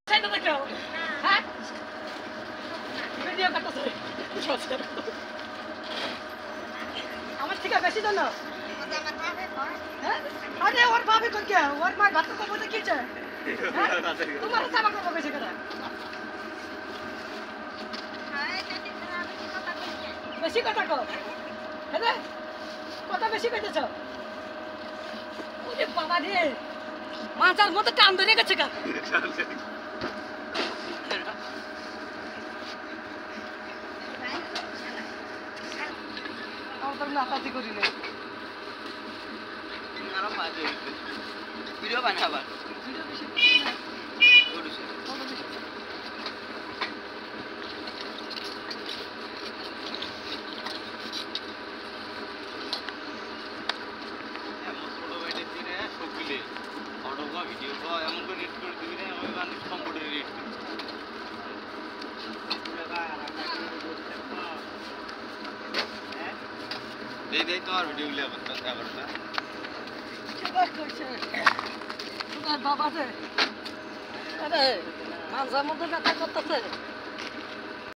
সাইডে দেখো হ্যাঁ ভিডিও করতেছে আমার থেকে বেশি জানো হ্যাঁ আরে ওর ভাবে কই কে ওর মা ভাত কো বলতে কি চায় তোমার সাবা কো কইছে কেন বেশি কথা কও হ্যাঁ কথা বেশি কইতেছ ওরে বাবা রে মাছার মতো টান ধরে গেছে গা আমার না তাতি করিলে আরাম মাঝে ভিডিও বানাবা ভিডিও বেশি ওড়ছে এমন ছোট বাইরে দিনে সকিলে অটো বা ভিডিও বা এমন করে এডিট করে দিবি না আমি মানুষ কম্পিউটারে এডিট করি এই তোমার ভিডিও গুলো করতে না বাবা রে আরে মাঝে মধ্যে ব্যথা করতেছে